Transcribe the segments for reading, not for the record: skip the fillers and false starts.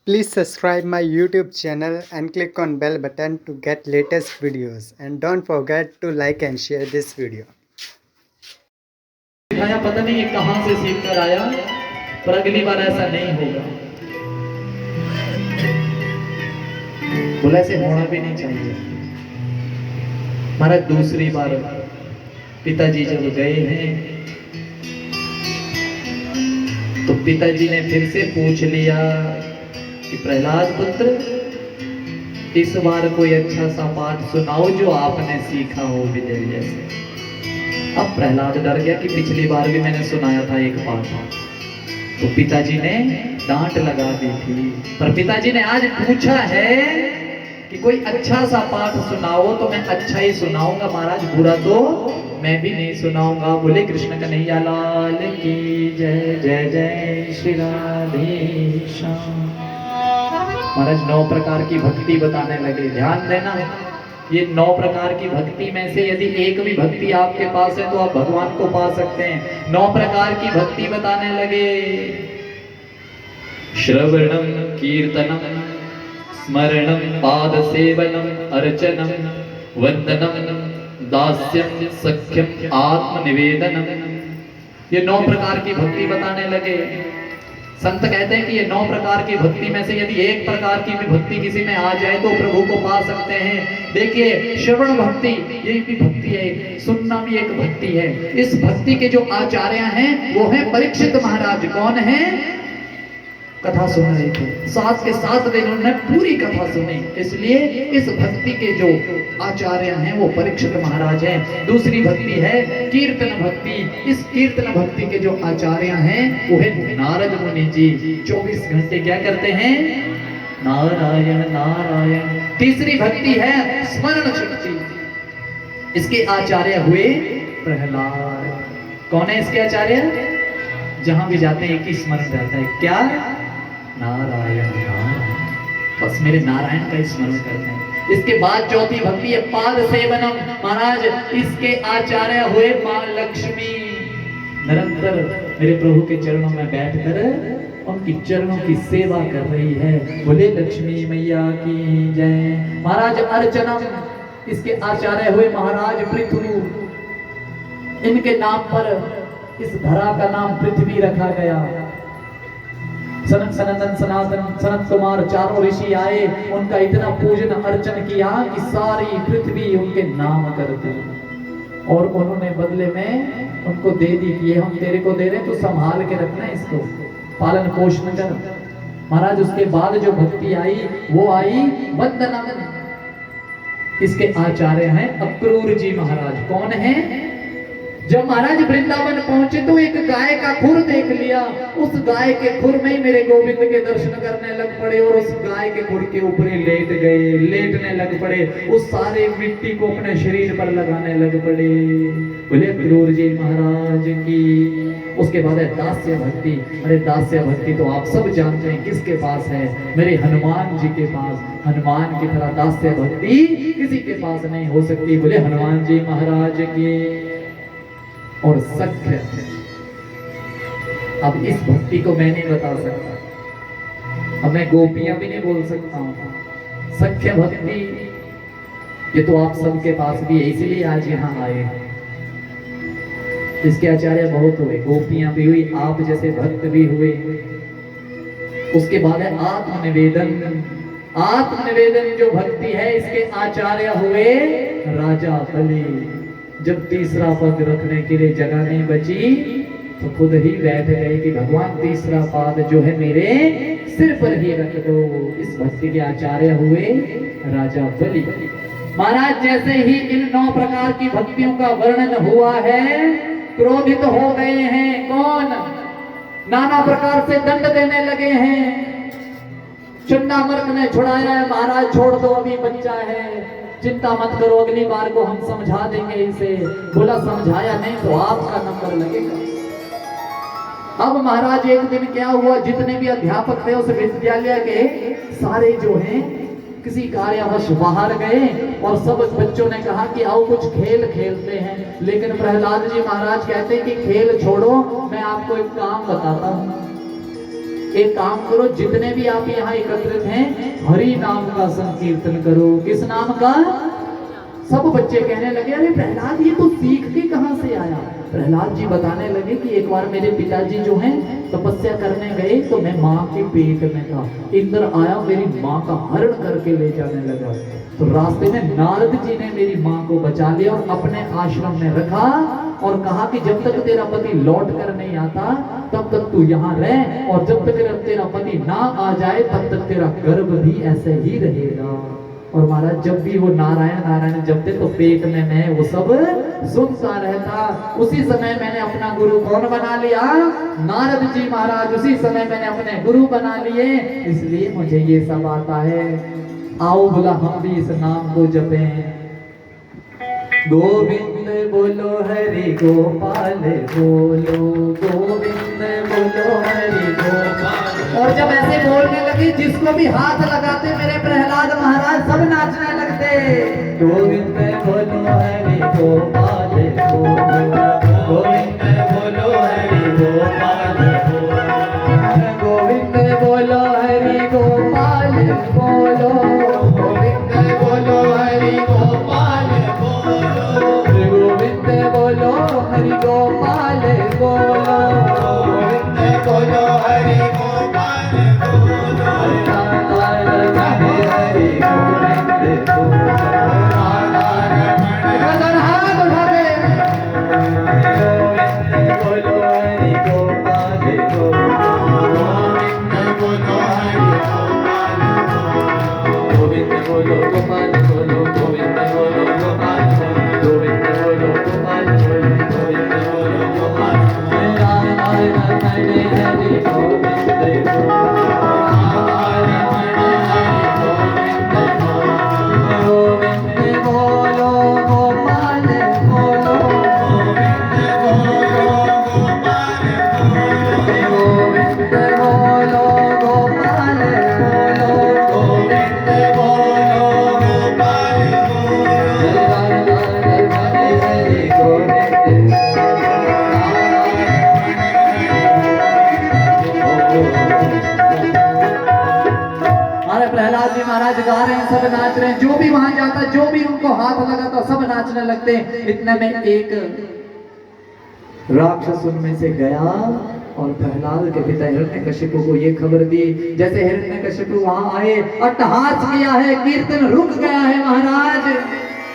Please subscribe my YouTube channel and click on bell button to get latest videos, and don't forget to like and share this video. दिखाया पता नहीं ये कहां से सीख कर आया, पर अगली बार ऐसा नहीं होगा। बोला ऐसे होना भी नहीं चाहिए। महाराज दूसरी बार पिताजी जब गए हैं तो पिताजी ने फिर से पूछ लिया कि प्रहलाद पुत्र, इस बार कोई अच्छा सा पाठ सुनाओ जो आपने सीखा हो विजय जैसे। अब प्रहलाद डर गया कि पिछली बार भी मैंने सुनाया था एक पाठ, तो पिताजी ने डांट लगा दी थी, पर पिताजी ने आज पूछा है कि कोई अच्छा सा पाठ सुनाओ तो मैं अच्छा ही सुनाऊंगा महाराज, बुरा तो मैं भी नहीं सुनाऊंगा। बोले कृष्ण कन्हैया लाल की जय। जय जय श्री राधे श्याम। महाराज 9 प्रकार की भक्ति बताने लगे। ध्यान देना, ये 9 प्रकार की भक्ति में से यदि एक भी भक्ति आपके पास है तो आप भगवान को पा सकते हैं। 9 प्रकार की भक्ति बताने लगे। श्रवणम कीर्तनम स्मरणम पाद सेवनम अर्चनम वंदनम दास्यम सख्यम आत्मनिवेदनम। ये 9 प्रकार की भक्ति बताने लगे। संत कहते हैं कि ये 9 प्रकार की भक्ति में से यदि एक प्रकार की भी भक्ति किसी में आ जाए तो प्रभु को पा सकते हैं। देखिए श्रवण भक्ति ये भी भक्ति है, सुनना भी एक भक्ति है। इस भक्ति के जो आचार्य हैं वो हैं परीक्षित महाराज। कौन है? कथा सुन रहे थे, 7 के 7 दिन उन्होंने पूरी कथा सुनी, इसलिए इस भक्ति के जो आचार्य हैं वो परीक्षित महाराज हैं। दूसरी भक्ति है कीर्तन भक्ति। इस कीर्तन भक्ति के जो आचार्य हैं वो है नारद मुनि जी। 24 घंटे क्या करते हैं? नारायण नारायण। तीसरी भक्ति है स्मरण शक्ति। इसके आचार्य हुए प्रहलाद। कौन है इसके आचार्य? जहां भी जाते हैं एक ही स्मरण रहता है, क्या? नारायण नारायण, बस मेरे नारायण का स्मरण करते हैं। इसके बाद चौथी भक्ति है पाद सेवनम। महाराज इसके आचार्य हुए मां लक्ष्मी। निरंतर मेरे प्रभु के चरणों में बैठकर उनकी चरणों की सेवा कर रही है। बोले लक्ष्मी मैया की जय। महाराज अर्चनम, इसके आचार्य हुए महाराज पृथु। इनके नाम पर इस धरा का नाम पृथ्वी रखा गया। सनत सनंदन सनातन सनत कुमार चारों ऋषि आए, उनका इतना पूजन अर्चन किया कि सारी पृथ्वी उनके नाम करते, और उन्होंने बदले में उनको दे दी कि ये हम तेरे को दे रहे तो संभाल के रखना, इसको पालन पोषण कर। महाराज उसके बाद जो भक्ति आई वो आई वंदनम। इसके आचार्य हैं अक्रूर जी महाराज। कौन है? जब महाराज वृंदावन पहुंचे तो एक गाय का खुर देख लिया। उस गाय के खुर में ही मेरे गोविंद के दर्शन करने लग पड़े, और उस गाय के खुर के ऊपर लेट गए, लेटने लग पड़े, उस सारे मिट्टी को अपने शरीर पर लगाने लग पड़े। बोले अक्रूर जी महाराज की। उसके बाद है दास्य भक्ति। अरे दास्य भक्ति तो आप सब जानते हैं किसके पास है? मेरे हनुमान जी के पास। हनुमान की तरह दास्य भक्ति किसी के पास नहीं हो सकती। बोले हनुमान जी महाराज की। और सख्य, अब इस भक्ति को मैं नहीं बता सकता, अब मैं गोपियां भी नहीं बोल सकता हूं। सख्य भक्ति ये तो आप सबके पास भी है, इसीलिए आज यहाँ आए। इसके आचार्य बहुत हुए, गोपियां भी हुई, आप जैसे भक्त भी हुए। उसके बाद है आत्मनिवेदन। आत्मनिवेदन जो भक्ति है इसके आचार्य हुए राजा बलि। जब तीसरा पद रखने के लिए जगह नहीं बची तो खुद ही बैठ गए कि भगवान तीसरा पद जो है मेरे सिर पर ही रख दो। इस भक्ति के आचार्य हुए राजा बलि महाराज। जैसे ही इन 9 प्रकार की भक्तियों का वर्णन हुआ है, क्रोधित हो गए हैं। कौन? नाना प्रकार से दंड देने लगे हैं। चंडामर्क ने छुड़ाया है, महाराज छोड़ दो, अभी बच्चा है, चिंता मत करो, अगली बार को हम समझा देंगे इसे। बोला समझाया नहीं तो आपका नंबर लगेगा। अब महाराज एक दिन क्या हुआ, जितने भी अध्यापक थे उस विद्यालय के सारे जो हैं किसी कार्यवश बाहर गए, और सब बच्चों ने कहा कि आओ कुछ खेल खेलते हैं। लेकिन प्रहलाद जी महाराज कहते हैं कि खेल छोड़ो, मैं आपको एक काम बताता हूँ। एक काम करो, जितने भी आप यहाँ एकत्रित हैं, हरि नाम का संकीर्तन करो। किस नाम का? सब बच्चे कहने लगे, अरे प्रहलाद ये तो सीख के कहां से आया? प्रहलाद जी बताने लगे कि एक बार मेरे पिताजी जो हैं तपस्या करने गए, तो मैं माँ के पेट में था, इंद्र आया मेरी माँ का हरण करके ले जाने लगा। तो रास्ते में नारद जी ने मेरी माँ को बचा लिया और अपने आश्रम में रखा और कहा कि जब तक तेरा पति लौट कर नहीं आता तब तक तू यहाँ रह, और जब तक तेरा पति ना आ जाए तब तक तेरा गर्भ भी ऐसे ही रहेगा। और महाराज जब भी वो नारायण नारायण जपते तो पेट में मैं वो सब सुनता रहता। उसी समय मैंने अपना गुरु कौन बना लिया? नारद जी महाराज। उसी समय मैंने अपने गुरु बना लिए, इसलिए मुझे ये सब आता है। आओ बोला हम भी इस नाम को जपें। गोविंद बोलो हरि गोपाल बोलो, गोविंद बोलो हरि गोपाल। और जब ऐसे बोलने लगे, जिसको भी हाथ लगाते मेरे प्रहलाद महाराज सब नाचने लगते। गोविंद बोलो हरि गोपाल बोलो, गोविंद बोलो हरि गोपाल बोलो, गोविंद बोलो हरि गोपाल बोलो, गोविंद बोलो हरि गोपाल बोलो, गोविंद बोलो हरि गोपाल बोलो, गोविंद बोलो हरि गोपाल बोलो, हरि हरि गोविंद बोलो, हाथ उठा के गोविंद बोलो हरि गोपाल बोलो, गोविंद बोलो हरि गोपाल बोलो, गोविंद बोलो गोपाल बोलो, गोविंद बोलो गोपाल बोलो, गोविंद बोलो गोपाल बोलो, नारायण हरि हरि गोविंद बोलो, नारायण हरि गोविंद बोलो, गोविंद बोलो गोपाल बोलो, गोविंद बोलो गोपाल बोलो, गोविंद बोलो गोपाल बोलो, गोविंद बोलो गोपाल बोलो, हरि हरि गोविंद हमारे प्रहलाद जी महाराज गा रहे हैं, सब नाच रहे हैं। जो भी वहां जाता, जो भी उनको हाथ लगाता, सब नाचने लगते। इतने में एक राक्षस उनमें से गया और प्रहलाद के पिता हिरण्यकशिपु को ये खबर दी। जैसे हिरण्यकशिपु वहां आए, अट्टहास किया है, कीर्तन रुक गया है महाराज।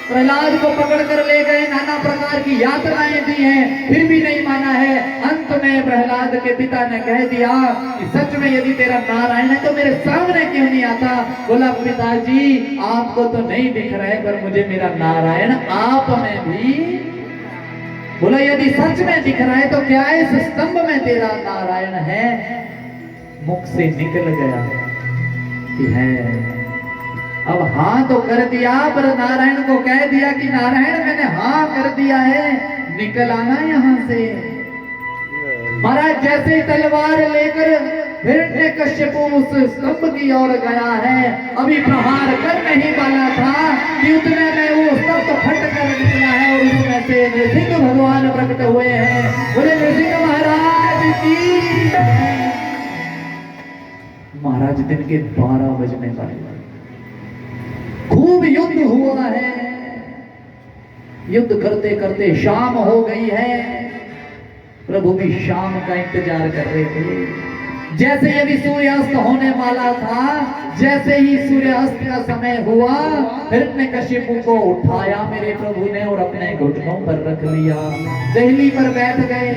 प्रहलाद को पकड़ कर ले गए, नाना प्रकार की यातनाएं दी हैं, फिर भी नहीं माना है। अंत में प्रहलाद के पिता ने कह दिया कि सच में यदि तेरा नारायण है तो मेरे सामने क्यों नहीं आता? बोला पिताजी आपको तो नहीं दिख रहा है, पर मुझे मेरा नारायण आप में भी। बोला यदि सच में दिख रहा है तो क्या इस स्तंभ में तेरा नारायण है? मुख से निकल गया कि है। अब हाँ तो कर दिया, पर नारायण को कह दिया कि नारायण मैंने हाँ कर दिया है, निकल आना यहाँ से। महाराज जैसे ही तलवार लेकर हिरण्यकश्यप उस स्तंभ की ओर गया है, अभी प्रहार करने ही वाला था कि उतने में वो स्तंभ फट कर निकला है और उसमें से नृसिंह भगवान प्रकट हुए हैं। बोले नृसिंह महाराज की। महाराज दिन के 12 बजने वाले, खूब युद्ध हुआ है। युद्ध करते करते शाम हो गई है। प्रभु भी शाम का इंतजार कर रहे थे। जैसे यदि सूर्यास्त होने वाला था, जैसे ही सूर्यास्त का समय हुआ, हिरण्यकशिपु को उठाया मेरे प्रभु ने और अपने घुटनों पर रख लिया, दहली पर बैठ गए।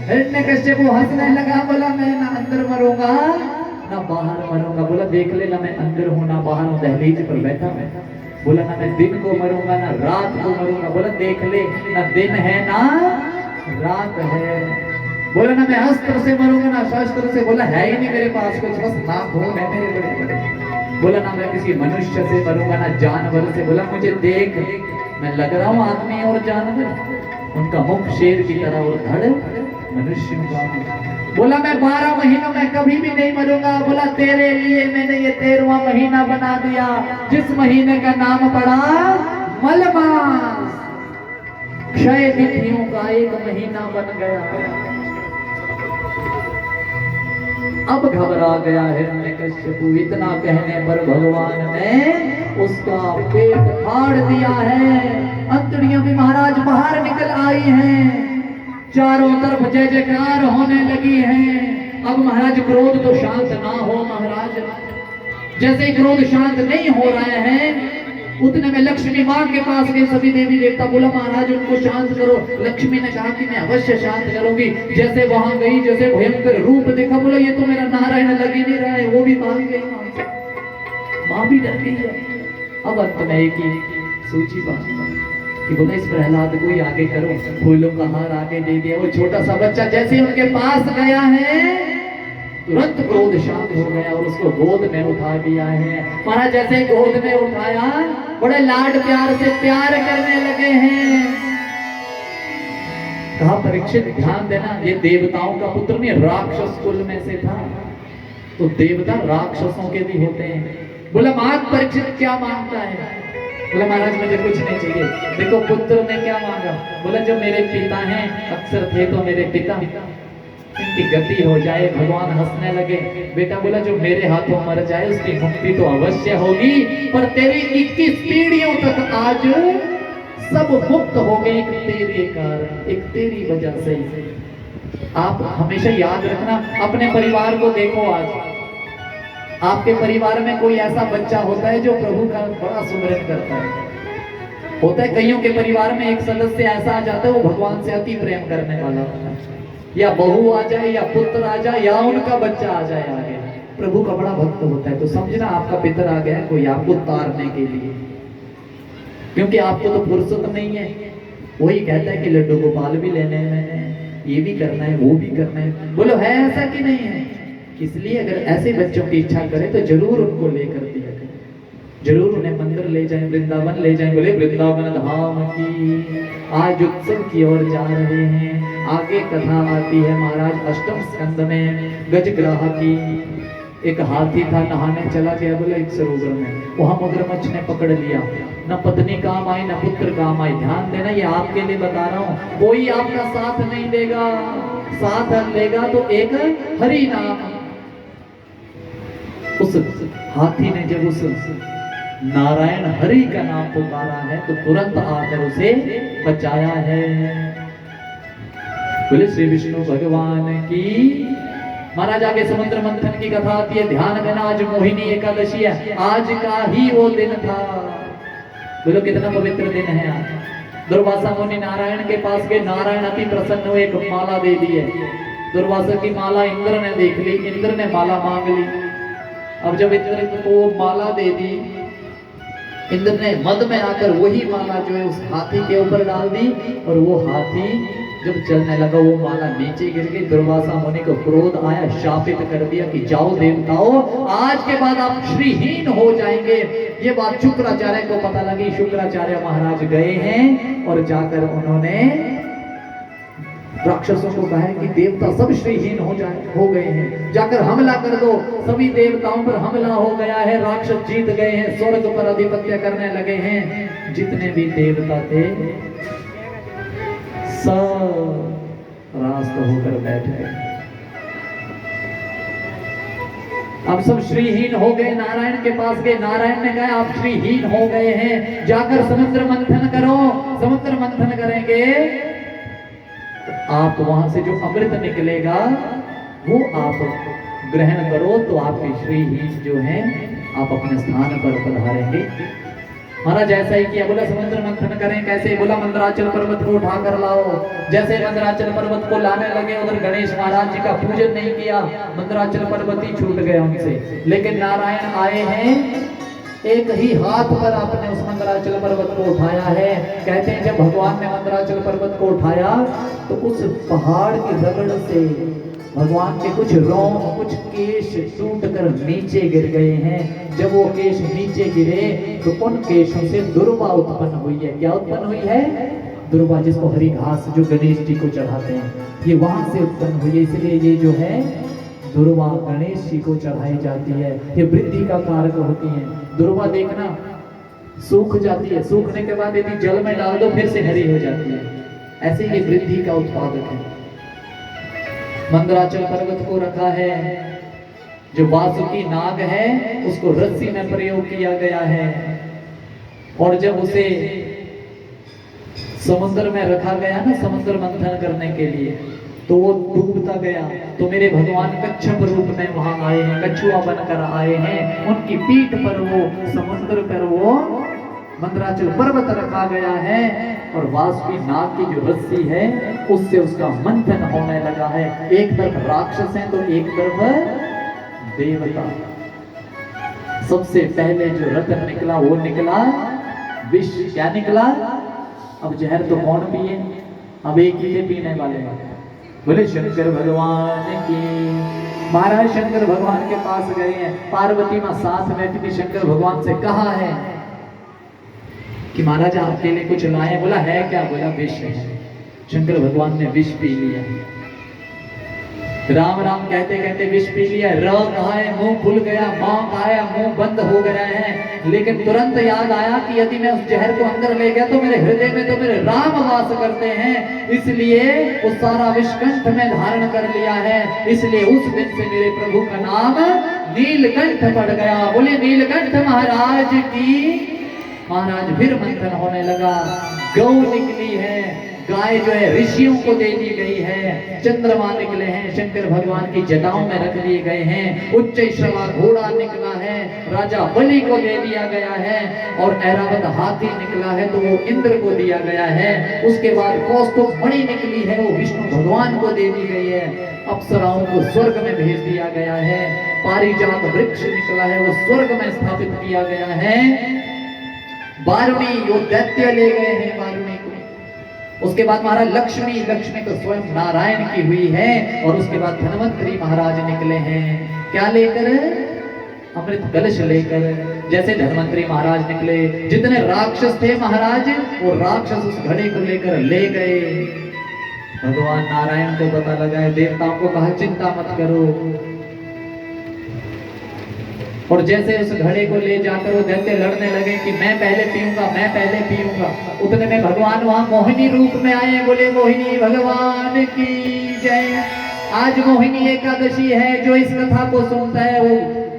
हिरण्यकशिपु हंसने लगा, बोला मैं ना अंदर मरूंगा ना बाहर मरूंगा। बोला देख ले, ना मैं अंदर हूं ना बाहर हूं, दहलीज पर बैठा मैं। बोला ना मैं दिन को मरूंगा ना रात को मरूंगा। बोला देख ले, ना दिन है ना रात है। बोला ना मैं अस्त्र से मरूंगा ना शस्त्र से। बोला है ही नहीं मेरे पास कुछ, बस नाखून है मेरे बड़े बड़े। बोला ना मैं किसी मनुष्य से मरूंगा ना जानवर से। बोला मुझे देख, मैं लग रहा हूं आदमी और जानवर, उनका मुख शेर की तरह और धड़ मनुष्य का। बोला मैं 12 महीनों में कभी भी नहीं मरूंगा। बोला तेरे लिए मैंने ये 13वां महीना बना दिया, जिस महीने का नाम पड़ा मलमास। क्षय तिथियों का एक महीना बन गया। अब घबरा गया हिरण्यकश्यपु, इतना कहने पर भगवान ने उसका पेट फाड़ दिया है। अंतड़ियां भी महाराज बाहर निकल आई हैं, चारों तरफ जय जयकार होने लगी है। अब महाराज क्रोध तो शांत ना हो महाराज, जैसे क्रोध शांत नहीं हो रहे हैं उतने में लक्ष्मी मां के पास गए सभी देवी देवता, बोला महाराज उनको शांत करो। लक्ष्मी ने कहा कि मैं अवश्य शांत करूंगी। जैसे वहां गई, जैसे भयंकर रूप देखा, बोला ये तो मेरा नारायण लग ही नहीं रहा है, वो भी भाग गई, मां भी डर गई है। अब अंत में एक ही सूची बात कि बोला इस प्रहलाद को ही आगे करो, फूलों का हार आगे दे दिया। वो छोटा सा बच्चा जैसे उनके पास गया है तुरंत क्रोध शांत हो गया और उसको गोद में उठा दिया है। महाराज जैसे गोद में उठाया, बड़े लाड प्यार से प्यार करने लगे हैं। कहा परीक्षित ध्यान देना, ये देवताओं का पुत्र नहीं, राक्षस कुल में से था। तो देवता राक्षसों के भी होते हैं। बोला मां परीक्षित क्या मांगता है? बोला महाराज मुझे कुछ नहीं चाहिए। देखो पुत्र ने क्या मांगा, बोला जो मेरे पिता हैं, अक्सर थे तो मेरे पिता, इनकी गति हो जाए। भगवान हंसने लगे। बेटा बोला जो मेरे हाथों मर जाए उसकी मुक्ति तो अवश्य होगी, पर तेरी 21 पीढ़ियों तक आज सब मुक्त हो गए, एक तेरे कारण, एक तेरी वजह से। आप हमेशा याद रखना, अपने परिवार को देखो। आज आपके परिवार में कोई ऐसा बच्चा होता है जो प्रभु का बड़ा सुमिरन करता है। होता है कईयों के परिवार में एक सदस्य ऐसा आ जाता है वो भगवान से अति प्रेम करने वाला होता है, या बहू आ जाए या पुत्र आ जाए या उनका बच्चा आ जाए आगे, प्रभु का बड़ा भक्त होता है। तो समझना आपका पितर आ गया है कोई आपको तारने के लिए, क्योंकि आपको तो फुर्सत नहीं है। वही कहता है कि लड्डू गोपाल भी लेने हैं मैंने, ये भी करना है वो भी करना है। बोलो है ऐसा कि नहीं है? इसलिए अगर ऐसे बच्चों की इच्छा करे तो जरूर उनको लेकर दिया करें, जरूर उन्हें मंदिर ले जाएं, वृंदावन ले जाएं। बोले वृंदावन धाम की आज उत्सव की ओर जा रहे हैं। आगे कथा आती है महाराज अष्टम स्कंद में, गजग्राह की। एक हाथी था, नहाने चला गया बोले एक सरोवर में, वहां मगरमच्छ ने पकड़ लिया। न पत्नी काम आई न पुत्र काम आई। ध्यान देना, ये आपके लिए बता रहा हूं, कोई आपका साथ नहीं देगा, साथ लेगा तो एक हरि नाम। उस हाथी ने जब उस नारायण हरि का नाम पुकारा है तो तुरंत आकर उसे बचाया है। बोले श्री विष्णु भगवान की। महाराज आगे समुद्र मंथन की कथा आती है, ध्यान देना। आज मोहिनी एकादशी है, आज का ही वो दिन था। बोलो कितना पवित्र दिन है आज। दुर्वासा मुनि नारायण के पास गए, नारायण अति प्रसन्न हुए, एक माला दे दी है। दुर्वासा की माला इंद्र ने देख ली, इंद्र ने माला मांग ली। अब जब इंद्र को माला दे दी, इंद्र ने मद में आकर वही माला जो है उस हाथी के ऊपर डाल दी, और वो हाथी जब चलने लगा वो माला नीचे गिर गई। दुर्वासा मुनि को क्रोध आया, शापित कर दिया कि जाओ देवताओं, आज के बाद आप श्रीहीन हो जाएंगे। ये बात शुक्राचार्य को पता लगी। शुक्राचार्य महाराज गए हैं और जाकर उन्होंने राक्षसों को कहा कि देवता सब श्रीहीन हो गए हैं, जाकर हमला कर दो। सभी देवताओं पर हमला हो गया है, राक्षस जीत गए हैं, स्वर्ग पर आधिपत्य करने लगे हैं। जितने भी देवता थे सब रास्त होकर बैठ गए। अब सब श्रीहीन हो गए, नारायण के पास गए। नारायण ने कहा आप श्रीहीन हो गए हैं, जाकर समुद्र मंथन करो। समुद्र मंथन करेंगे आप वहां से जो अमृत निकलेगा वो आप ग्रहण करो, तो आपके श्रीहीन जो है आप अपने स्थान पर पधारेंगे। महाराज ऐसा ही किया। बोला समुद्र मंथन करें कैसे? बोला मंदराचल पर्वत को उठा कर लाओ। जैसे मंदराचल पर्वत को लाने लगे, उधर गणेश महाराज जी का पूजन नहीं किया, मंदराचल पर्वत ही छूट गया उनसे। लेकिन नारायण आए हैं, एक ही हाथ पर आपने उस मंदराचल पर्वत को उठाया है। कहते हैं जब भगवान ने मंदराचल पर्वत को उठाया तो उस पहाड़ की रगड़ से भगवान के कुछ रोम, कुछ केश टूट कर नीचे गिर गए हैं। जब वो केश नीचे गिरे तो उन केशों से दुर्वा उत्पन्न हुई है। क्या उत्पन्न हुई है? दुर्वा, जिसको हरी घास जो गणेश जी को चढ़ाते हैं, ये वहां से उत्पन्न हुई है। इसलिए ये जो है दुर्वा गणेश जी को चढ़ाई जाती है, ये वृद्धि का कारक होती है। दुर्वा देखना सूख जाती है, सूखने के बाद यदि जल में डाल दो फिर से हरी हो जाती है। ऐसे ये वृद्धि का उत्पादक है। मंदराचल पर्वत को रखा है, जो वासुकी नाग है उसको रस्सी में प्रयोग किया गया है, और जब उसे समुद्र में रखा गया ना समुद्र मंथन करने के लिए, तो वो डूबता गया। तो मेरे भगवान कच्छप रूप में वहां आए हैं, कछुआ बनकर आए हैं। उनकी पीठ पर वो समुद्र पर वो मंदराचल पर्वत रखा गया है, और वासुकी नाग की जो रस्सी है उससे उसका मंथन होने लगा है। एक तरफ राक्षस है तो एक तरफ देवता। सबसे पहले जो रतन निकला वो निकला विष। क्या निकला? अब जहर तो कौन पिए, अब एक ही पीने वाले हैं। बोले शंकर भगवान की। महाराज शंकर भगवान के पास गए हैं, पार्वती मां साथ बैठी थी। शंकर भगवान से कहा है कि महाराज आपके लिए कुछ लाए। बोला है क्या? बोला विष है। शंकर भगवान ने विष पी लिया। राम राम कहते कहते विष पी लिया। र कहा है, मुंह खुल गया, मां खाया, मुंह बंद हो गया है। लेकिन तुरंत याद आया कि यदि मैं उस जहर को अंदर ले गया तो मेरे हृदय में तो मेरे राम वास करते हैं, इसलिए वो सारा विष कंठ में धारण कर लिया है। इसलिए उस दिन से मेरे प्रभु का नाम नीलकंठ पड़ गया। बोले नीलकंठ महाराज की। महाराज फिर मंथन होने लगा। गौ निकली है, गाय जो है ऋषियों को दे दी गई है। चंद्रमा निकले हैं, शंकर भगवान की जटाओं में रख दिए गए हैं। उच्च श्रवा घोड़ा निकला है, राजा बलि को दे दिया गया है। और ऐरावत हाथी निकला है तो वो इंद्र को दिया गया है। उसके बाद कौस्तुभ मणि निकली है, वो विष्णु भगवान को दे दी गई है। अप्सराओं को स्वर्ग में भेज दिया गया है। पारिजात वृक्ष निकला है, वो स्वर्ग में स्थापित किया गया है। वारुणी वो दैत्य ले गए हैं वारुणी को। उसके बाद महाराज लक्ष्मी तो स्वयं नारायण की हुई है। और उसके बाद धन्वंतरी महाराज निकले हैं। क्या लेकर? अमृत कलश लेकर। जैसे धन्वंतरी महाराज निकले, जितने राक्षस थे महाराज वो राक्षस उस घड़े को लेकर ले गए। भगवान नारायण को पता लगा है, देवताओं को कहा चिंता मत करो। और जैसे उस घड़े को ले जाकर वो दैत्य लड़ने लगे कि मैं पहले पीऊंगा, मैं पहले पीऊंगा, उतने में भगवान वहां मोहिनी रूप में आए। बोले मोहिनी भगवान की जय। आज मोहिनी एकादशी है। जो इस कथा को सुनता है वो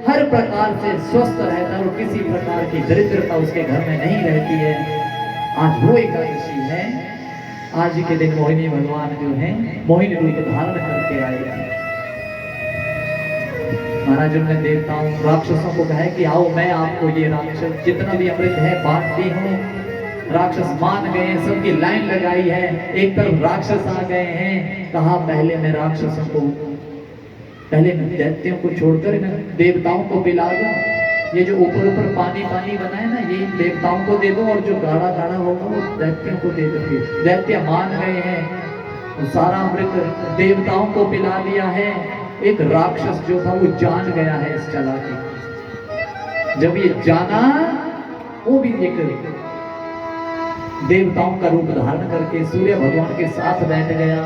हर प्रकार से स्वस्थ रहता है, वो किसी प्रकार की दरिद्रता उसके घर में नहीं रहती है। आज वो एकादशी है। आज के दिन मोहिनी भगवान जो है मोहिनी रूप धारण करके आए थे। महाराज ने देवताओं राक्षसों को कहा कि आओ मैं आपको ये राक्षस जितना भी अमृत है बांटती हूँ। राक्षस मान गए, सबकी लाइन लगाई है। एक तरफ राक्षस आ गए हैं। कहा पहले मैं राक्षसों को, पहले मैं दैत्यों को छोड़कर मैं देवताओं को पिला दूं। ये जो ऊपर ऊपर पानी पानी बना है ना, ये देवताओं को दे दो, और जो गाढ़ा गाढ़ा होगा वो दैत्यों को दे दोगे। दैत्य मान गए हैं, सारा अमृत देवताओं को पिला दिया है। एक राक्षस जो था वो जान गया है इस चालाकी। जब ये जाना, वो भी एक देवताओं का रूप धारण करके सूर्य भगवान के साथ बैठ गया।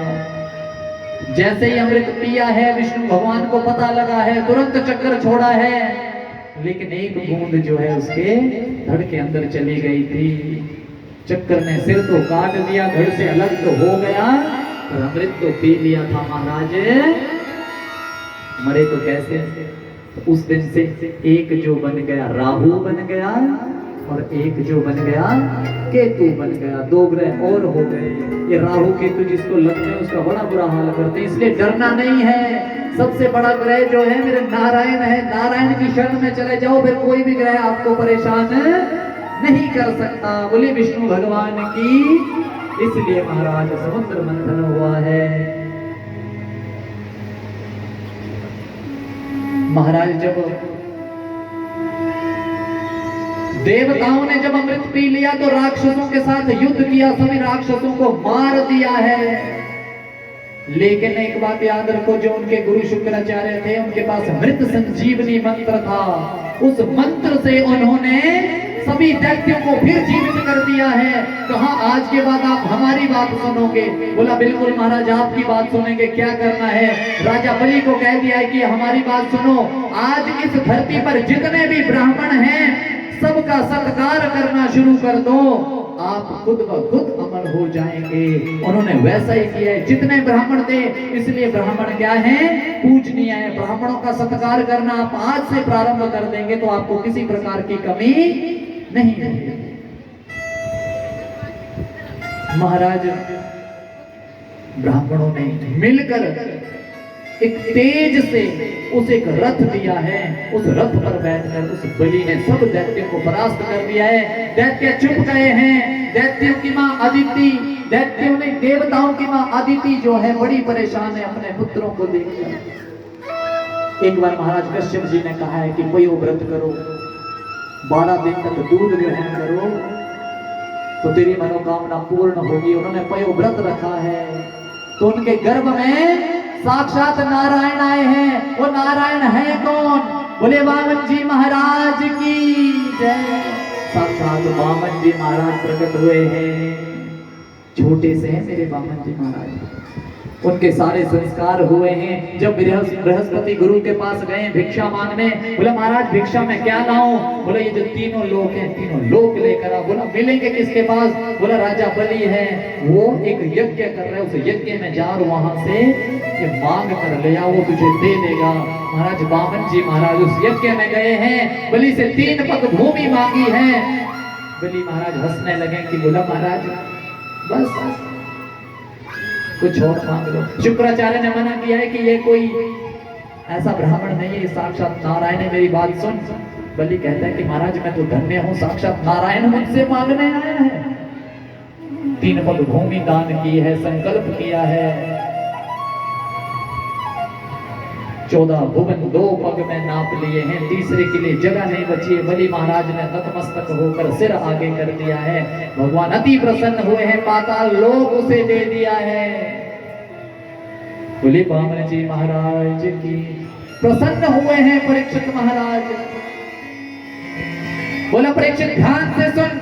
जैसे ही अमृत पिया है, विष्णु भगवान को पता लगा है, तुरंत चक्कर छोड़ा है। लेकिन एक बूंद जो है उसके धड़ के अंदर चली गई थी। चक्कर ने सिर तो काट दिया, धड़ से अलग तो हो गया, पर अमृत तो पी लिया था। महाराज मरे तो कैसे? तो उस दिन से एक जो बन गया राहु बन गया, और एक जो बन गया केतु बन गया। दो ग्रह और हो गए। ये राहु केतु जिसको लगते हैं उसका बड़ा बुरा हाल करते हैं, इसलिए डरना नहीं है। सबसे बड़ा ग्रह जो है मेरे नारायण है। नारायण की शरण में चले जाओ, फिर कोई भी ग्रह आपको परेशान नहीं कर सकता। बोले विष्णु भगवान की। इसलिए महाराज समुद्र मंथन हुआ है। महाराज जब देवताओं ने जब अमृत पी लिया तो राक्षसों के साथ युद्ध किया, सभी राक्षसों को मार दिया है। लेकिन एक बात याद रखो, जो उनके गुरु शुक्राचार्य थे उनके पास मृत संजीवनी मंत्र था। उस मंत्र से उन्होंने सभी दैत्यों को फिर जीवित कर दिया है। कहा आज के बाद आप हमारी बात सुनोगे। बोला बिल्कुल महाराज आपकी बात सुनेंगे, क्या करना है? राजा बलि को कह दिया है कि हमारी बात सुनो। आज इस धरती पर जितने भी ब्राह्मण हैं सबका सत्कार करना शुरू कर दो। आप खुद ब खुद अमर हो जाएंगे। उन्होंने वैसा ही किया है। जितने ब्राह्मण थे, इसलिए ब्राह्मण क्या है? पूजनीय है। ब्राह्मणों का सत्कार करना आप आज से प्रारंभ कर देंगे तो आपको किसी प्रकार की कमी नहीं होगी। महाराज ब्राह्मणों ने मिलकर एक तेज से उस एक रथ दिया है। उस रथ पर बैठकर उस बलि ने सब दैत्यों को परास्त कर दिया है। दैत्य चुप गए हैं। दैत्यों की मां अदिति, दैत्यों ने देवताओं की मां अदिति जो है बड़ी परेशान है अपने पुत्रों को देखकर। एक बार महाराज कश्यप जी ने कहा है कि पयो व्रत करो, 12 दिन तक दूध ग्रहण करो तो तेरी मनोकामना पूर्ण होगी। उन्होंने पयो व्रत रखा है तो उनके गर्भ में साक्षात नारायण आए हैं। वो नारायण है कौन? बोले वामन जी महाराज की जय। साक्षात वामन जी महाराज प्रकट हुए हैं। छोटे से हैं मेरे वामन जी महाराज। उनके सारे संस्कार हुए हैं। जब बृहस्पति गुरु के पास गए भिक्षा मांगने, बोला महाराज भिक्षा में क्या लाऊं? बोला ये जो तीनों लोक हैं, तीनों लोक लेकर आ। बोला मिलेंगे किसके पास? बोला राजा बलि है, वो एक यज्ञ कर रहे हैं, उस यज्ञ में जा और वहां से ये मांग कर ले आ, वो तुझे दे देगा। महाराज वामन जी महाराज उस यज्ञ में गए हैं, बलि से 3 पग भूमि मांगी है। बलि महाराज हंसने लगे कि बोला महाराज बस कुछ और मांग लो। शुक्राचार्य ने मना किया है कि ये कोई ऐसा ब्राह्मण नहीं है, साक्षात नारायण है, मेरी बात सुन। बलि कहता है कि महाराज मैं तो धन्य हूं, साक्षात नारायण मुझसे मांगने आया है। 3 पग भूमि दान की है, संकल्प किया है। 14 भुवन 2 पग में नाप लिए हैं, तीसरे के लिए जगह नहीं बची है। बलि महाराज ने नतमस्तक होकर सिर आगे कर दिया है। भगवान अति प्रसन्न हुए हैं, पाताल लोक उसे दे दिया है। बोले वामन जी महाराज की प्रसन्न हुए हैं परीक्षित महाराज। बोला परीक्षित ध्यान से सुन,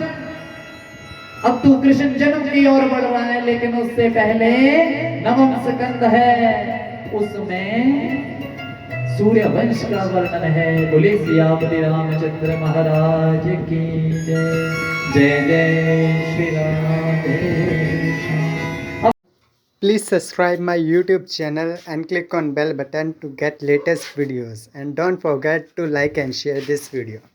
अब तू कृष्ण जन्म की ओर बढ़ रहा है, लेकिन उससे पहले नवम स्कंद है, उसमें सूर्य वंश का वर्णन है। बोले सियापति रामचंद्र महाराज की जय। जय जय Shri Ram. Please subscribe my YouTube channel and click on bell button to get latest videos, and don't forget to like and share this video.